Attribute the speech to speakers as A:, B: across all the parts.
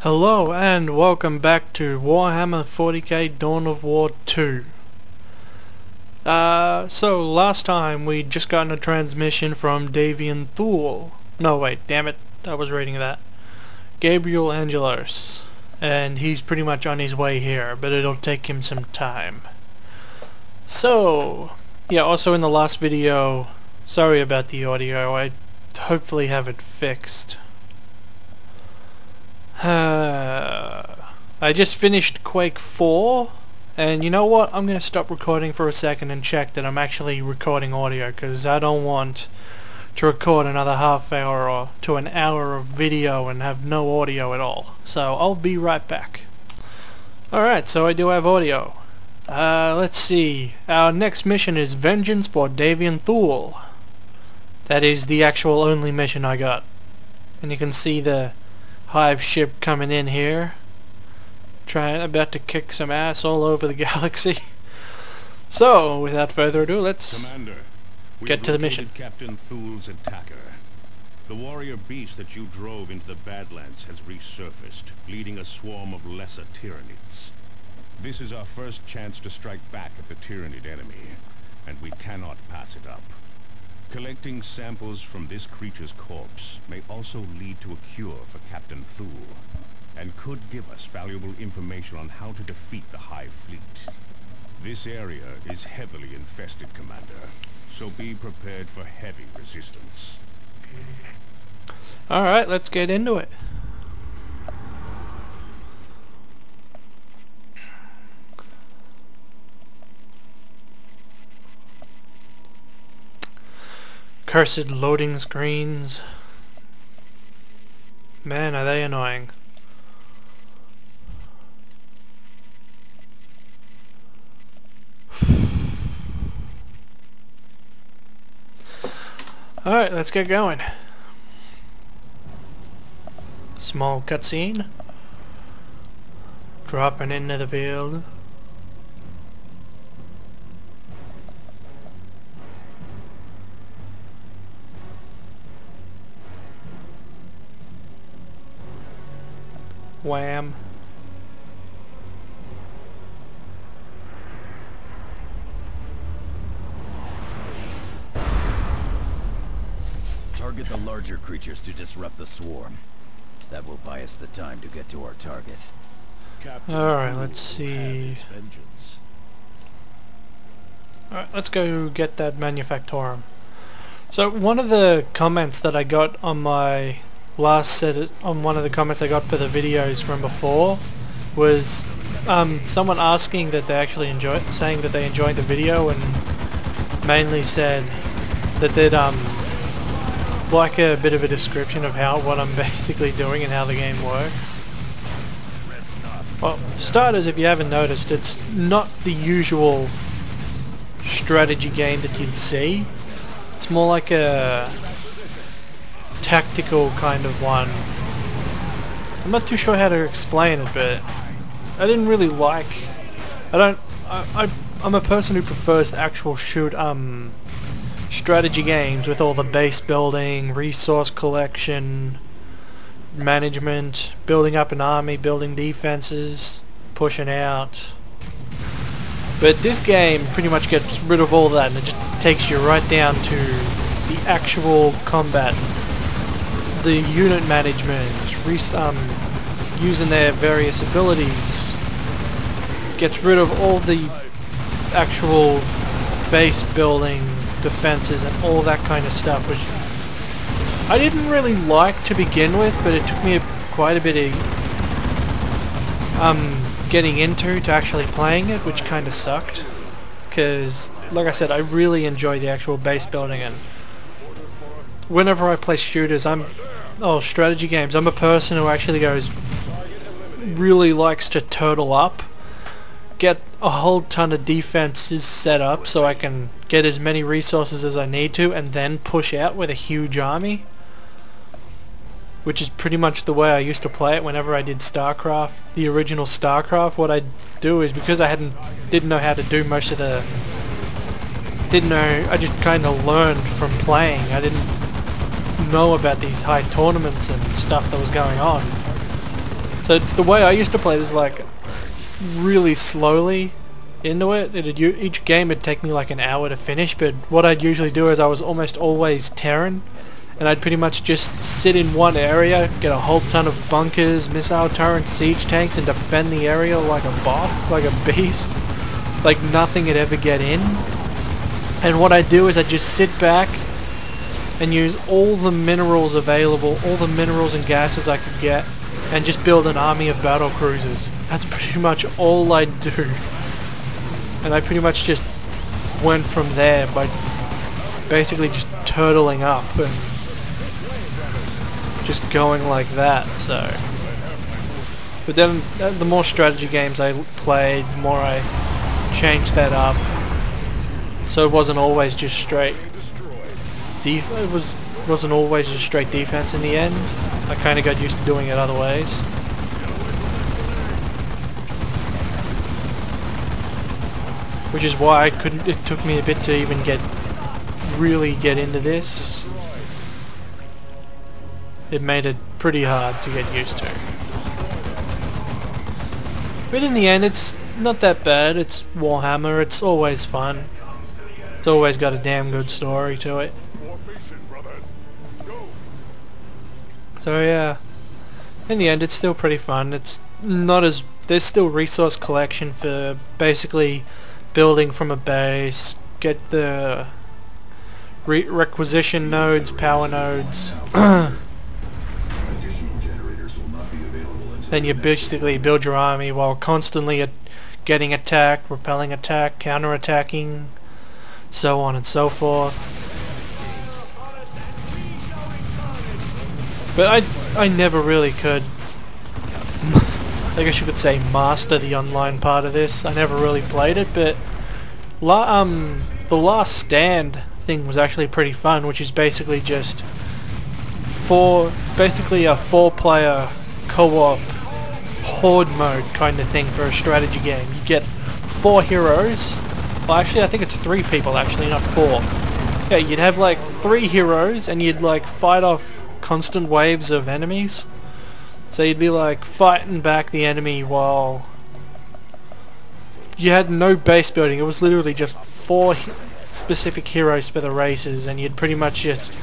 A: Hello and welcome back to Warhammer 40k Dawn of War 2. So last time we just gotten a transmission from thule. No wait, damn it, I was reading that. Gabriel Angelos. And he's pretty much on his way here, but it'll take him some time. So, yeah, also in the last video, sorry about the audio, I hopefully have it fixed. I just finished Quake 4, and you know what, I'm gonna stop recording for a second and check that I'm actually recording audio, because I don't want to record another half hour or to an hour of video and have no audio at all. So I'll be right back. Alright, so I do have audio. Let's see, our next mission is Vengeance for thule. That is the actual only mission I got. And you can see the Hive ship coming in here, about to kick some ass all over the galaxy. So, without further ado, let's get to the mission.
B: Captain Thule's attacker. The warrior beast that you drove into the Badlands has resurfaced, leading a swarm of lesser Tyranids. This is our first chance to strike back at the Tyranid enemy, and we cannot pass it up. Collecting samples from this creature's corpse may also lead to a cure for Captain Thule, and could give us valuable information on how to defeat the Hive fleet. This area is heavily infested, Commander, so be prepared for heavy resistance.
A: Alright, let's get into it. Cursed loading screens. Man, are they annoying. Alright, let's get going. Small cutscene. Dropping into the field. Wham.
C: Target the larger creatures to disrupt the swarm. That will buy us the time to get to our target.
A: Alright, let's see. Alright, let's go get that Manufactorum. So one of the comments that I got on my last set, on one of the comments I got for the videos from before, was someone asking that they actually saying that they enjoyed the video, and mainly said that they'd like a bit of a description of what I'm basically doing and how the game works. Well, for starters, if you haven't noticed, it's not the usual strategy game that you'd see. It's more like a tactical kind of one. I'm not too sure how to explain it, but I didn't really like. I'm a person who prefers the actual strategy games with all the base building, resource collection, management, building up an army, building defenses, pushing out. But this game pretty much gets rid of all that, and it just takes you right down to the actual combat. The unit management, using their various abilities, gets rid of all the actual base building, defenses, and all that kind of stuff, which I didn't really like to begin with, but it took me quite a bit of getting into to actually playing it, which kind of sucked, because like I said, I really enjoy the actual base building, and whenever I play shooters, strategy games, I'm a person who actually really likes to turtle up, get a whole ton of defenses set up so I can get as many resources as I need to, and then push out with a huge army, which is pretty much the way I used to play it whenever I did StarCraft, the original StarCraft. What I'd do is, because I didn't know how to do most of the, I just kind of learned from playing. I didn't know about these high tournaments and stuff that was going on. So So the way I used to play was like really slowly into it. Each game would take me like an hour to finish, but what I'd usually do is I was almost always Terran, and I'd pretty much just sit in one area, get a whole ton of bunkers, missile turrets, siege tanks, and defend the area like a bot, like a beast. Like nothing would ever get in. And what I'd do is I'd just sit back and use all the minerals available, all the minerals and gases I could get, and just build an army of battle cruisers. That's pretty much all I'd do. And I pretty much just went from there by basically just turtling up and just going like that, so. But then the more strategy games I played, the more I changed that up. So it wasn't always just straight wasn't always just straight defense in the end. I kind of got used to doing it other ways. Which is why it took me a bit to even really get into this. It made it pretty hard to get used to. But in the end, it's not that bad. It's Warhammer. It's always fun. It's always got a damn good story to it. So yeah, in the end, it's still pretty fun. It's not as there's still resource collection for basically building from a base, get the requisition nodes, power nodes. Then you basically build your army while constantly getting attacked, repelling attack, counter-attacking, so on and so forth. But I never really could, I guess you could say, master the online part of this. I never really played it, but the Last Stand thing was actually pretty fun, which is basically just basically a 4-player co-op horde mode kind of thing for a strategy game. You get 4 heroes. Well, actually, I think it's 3 people, actually, not 4. Yeah, you'd have like 3 heroes, and you'd like fight off constant waves of enemies. So you'd be like fighting back the enemy while you had no base building. It was literally just 4 specific heroes for the races, and you'd pretty much just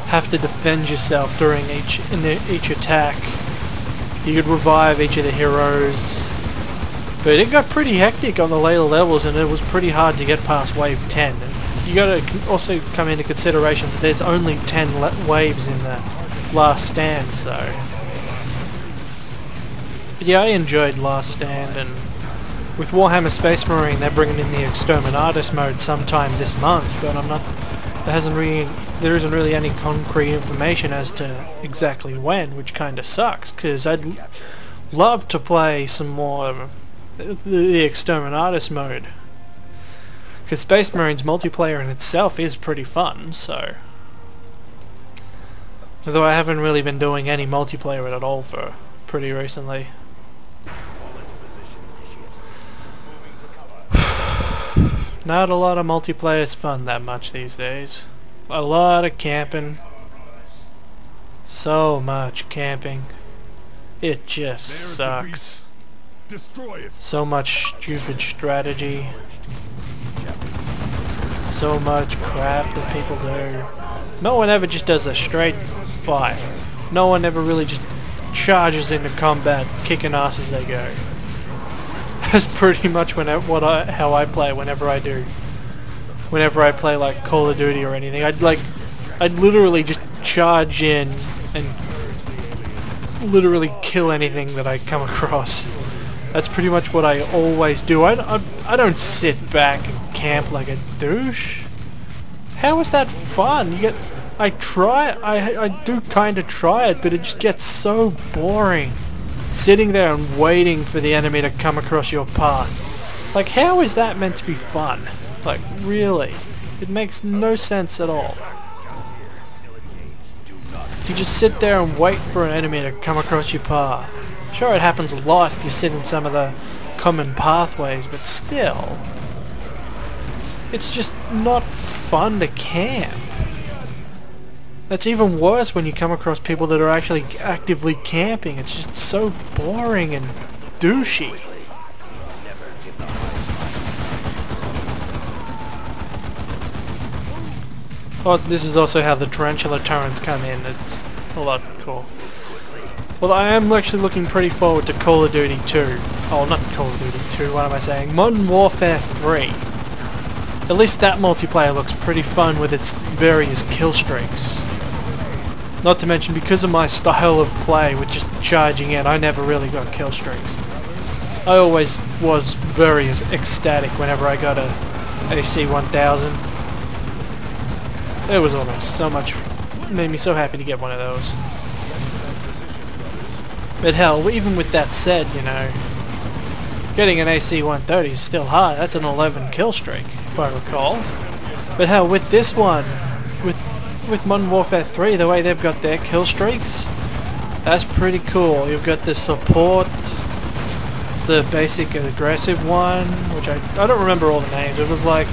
A: have to defend yourself during each attack. You could revive each of the heroes. But it got pretty hectic on the later levels, and it was pretty hard to get past wave 10. And you gotta also come into consideration that there's only 10 waves in that Last Stand, so. But yeah, I enjoyed Last Stand, and with Warhammer Space Marine, they're bringing in the Exterminatus mode sometime this month, but there isn't really any concrete information as to exactly when, which kinda sucks, because I'd love to play some more of the Exterminatus mode. Because Space Marine's multiplayer in itself is pretty fun, so. Although I haven't really been doing any multiplayer at all for pretty recently. Not a lot of multiplayer is fun that much these days. A lot of camping. So much camping. It just sucks.
B: Destroy it.
A: So much stupid strategy. So much crap that people do. No one ever just does a straight fight. No one ever really just charges into combat, kicking ass as they go. That's pretty much how I play whenever I do. Whenever I play like Call of Duty or anything, I'd literally just charge in and literally kill anything that I come across. That's pretty much what I always do. I don't sit back and camp like a douche. How is that fun? I do kind of try it, but it just gets so boring. Sitting there and waiting for the enemy to come across your path. Like, how is that meant to be fun? Like, really? It makes no sense at all. You just sit there and wait for an enemy to come across your path. Sure, it happens a lot if you sit in some of the common pathways, but still, it's just not fun to camp. That's even worse when you come across people that are actually actively camping. It's just so boring and douchey. Oh, this is also how the tarantula turrets come in. It's a lot cool. Well, I am actually looking pretty forward to Call of Duty 2. Oh, not Call of Duty 2, what am I saying? Modern Warfare 3. At least that multiplayer looks pretty fun with its various kill streaks. Not to mention, because of my style of play with just charging in, I never really got kill streaks. I always was very ecstatic whenever I got a AC 1000. It was almost so much, made me so happy to get one of those. But hell, even with that said, you know, getting an AC 130 is still hard. That's an 11 kill streak, if I recall. But hell, with this one, with Modern Warfare 3, the way they've got their kill streaks, that's pretty cool. You've got the support, the basic aggressive one, which I don't remember all the names. It was like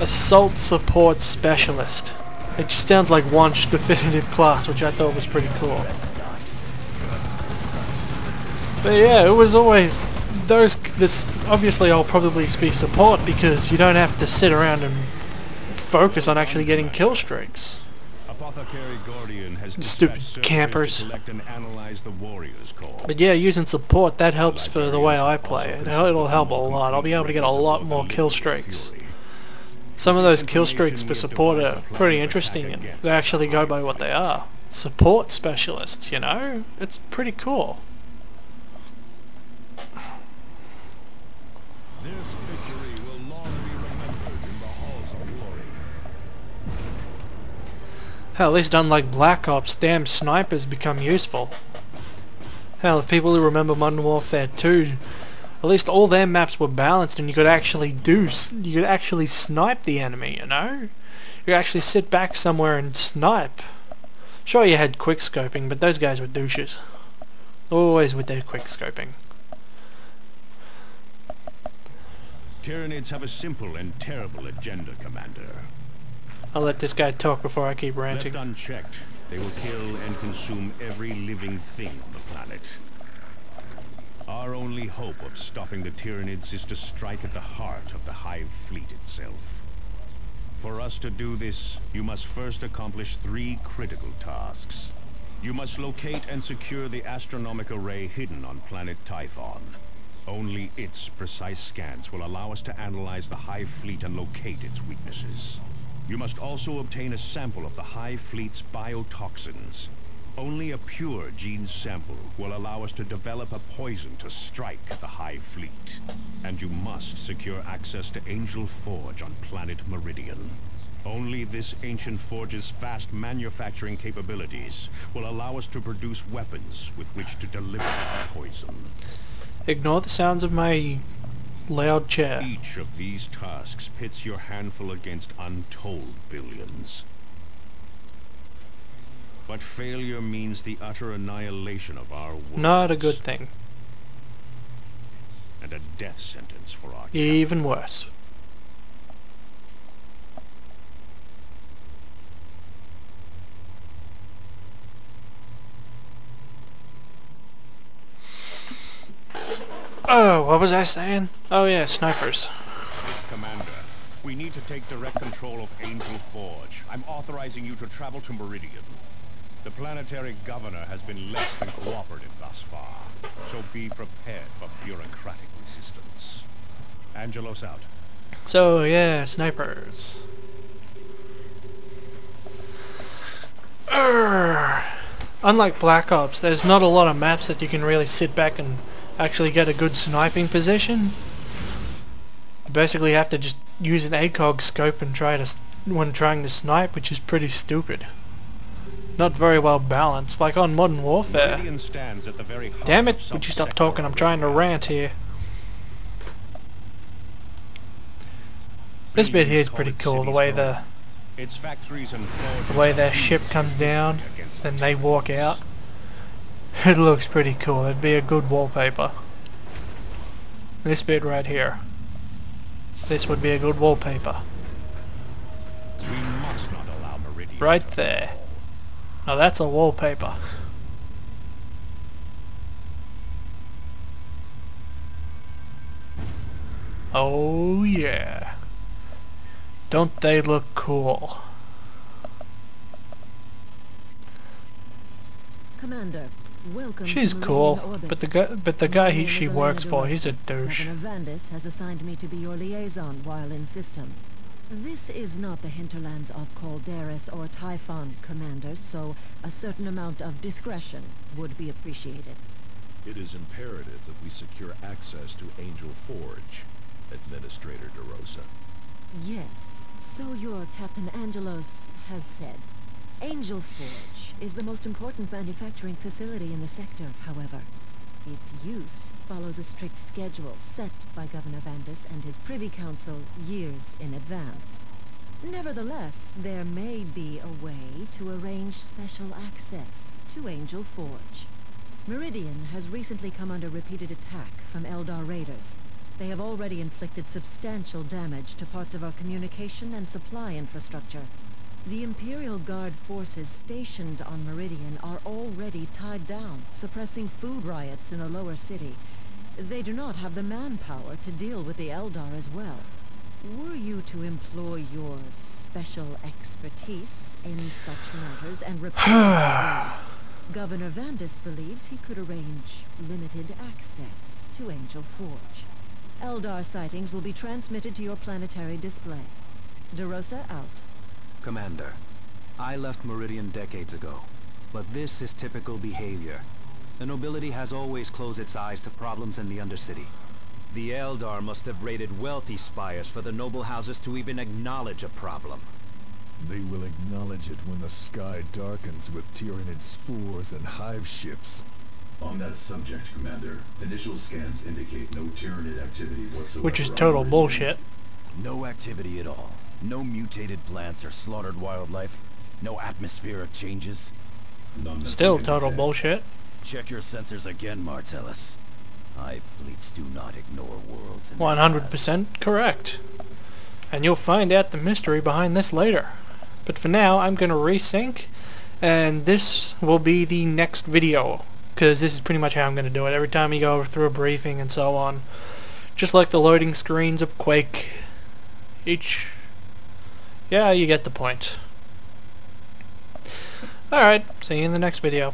A: Assault Support Specialist. It just sounds like one definitive class, which I thought was pretty cool. But yeah, it was always this. Obviously, I'll probably be support because you don't have to sit around and focus on actually getting kill streaks. Stupid campers. But yeah, using support, that helps for the way I play it. It'll help a lot. I'll be able to get a lot more kill streaks. Some of those kill streaks for support are pretty interesting, and they actually go by what they are. Support specialists, you know? It's pretty cool.
B: This victory will long be remembered in the halls of glory.
A: Hell, at least unlike Black Ops, damn snipers become useful. Hell, if people who remember Modern Warfare 2, at least all their maps were balanced and you could actually snipe the enemy, you know? You could actually sit back somewhere and snipe. Sure, you had quick scoping, but those guys were douches. Always with their quick scoping.
B: Tyranids have a simple and terrible agenda, Commander.
A: I'll let this guy talk before I keep ranting.
B: Left unchecked, they will kill and consume every living thing on the planet. Our only hope of stopping the Tyranids is to strike at the heart of the Hive fleet itself. For us to do this, you must first accomplish 3 critical tasks. You must locate and secure the astronomic array hidden on planet Typhon. Only its precise scans will allow us to analyze the Hive fleet and locate its weaknesses. You must also obtain a sample of the Hive fleet's biotoxins. Only a pure gene sample will allow us to develop a poison to strike the Hive fleet. And you must secure access to Angel Forge on planet Meridian. Only this ancient forge's fast manufacturing capabilities will allow us to produce weapons with which to deliver the poison.
A: Ignore the sounds of my loud chair.
B: Each of these tasks pits your handful against untold billions. But failure means the utter annihilation of our world.
A: Not a good thing.
B: And a death sentence for our
A: Even worse. Oh, what was I saying? Oh yeah, snipers.
B: Commander, we need to take direct control of Angel Forge. I'm authorizing you to travel to Meridian. The planetary governor has been less than cooperative thus far, so be prepared for bureaucratic resistance. Angelos out.
A: So yeah, snipers. Unlike Black Ops, there's not a lot of maps that you can really sit back and actually get a good sniping position. You basically have to just use an ACOG scope and when trying to snipe, which is pretty stupid. Not very well balanced, like on Modern Warfare. Damn it, would you stop talking? I'm trying to rant here. This bit here is pretty cool, the way their ship comes down, then they walk out. It looks pretty cool. It'd be a good wallpaper. This bit right here. This would be a good wallpaper.
B: We must not allow Meridian
A: right
B: to
A: there.
B: fall.
A: Now that's a wallpaper. Oh yeah. Don't they look cool?
D: Commander, welcome.
A: She's
D: to
A: cool,
D: Meridian Orbit.
A: but the guy
D: My name
A: she
D: is
A: works
D: Elena
A: for, he's a
D: DeRosa.
A: douche.
D: Governor Vandis has assigned me to be your liaison while in system. This is not the hinterlands of Calderis or Typhon, commanders, so a certain amount of discretion would be appreciated.
E: It is imperative that we secure access to Angel Forge, Administrator DeRosa.
D: Yes, so your Captain Angelos has said. Angel Forge is the most important manufacturing facility in the sector, however. Its use follows a strict schedule set by Governor Vandis and his Privy Council years in advance. Nevertheless, there may be a way to arrange special access to Angel Forge. Meridian has recently come under repeated attack from Eldar raiders. They have already inflicted substantial damage to parts of our communication and supply infrastructure. The Imperial Guard forces stationed on Meridian are already tied down, suppressing food riots in the lower city. They do not have the manpower to deal with the Eldar as well. Were you to employ your special expertise in such matters and repair raids, Governor Vandis believes he could arrange limited access to Angel Forge. Eldar sightings will be transmitted to your planetary display. DeRosa out.
F: Commander, I left Meridian decades ago, but this is typical behavior. The nobility has always closed its eyes to problems in the Undercity. The Eldar must have raided wealthy spires for the noble houses to even acknowledge a problem.
G: They will acknowledge it when the sky darkens with Tyranid spores and hive ships.
H: On that subject, Commander, initial scans indicate no Tyranid activity whatsoever.
A: Which is
H: on
A: total
H: Meridian.
A: bullshit.
C: No activity at all. No mutated plants or slaughtered wildlife. No atmospheric changes.
H: None that
A: Still
H: we can
A: total
H: detect.
A: bullshit.
C: Check your sensors again, Martellus. Hive fleets do not ignore worlds. in their
A: 100% correct. And you'll find out the mystery behind this later. But for now, I'm going to resync, and this will be the next video, because this is pretty much how I'm going to do it. Every time you go through a briefing and so on, just like the loading screens of Quake, yeah, you get the point. Alright, see you in the next video.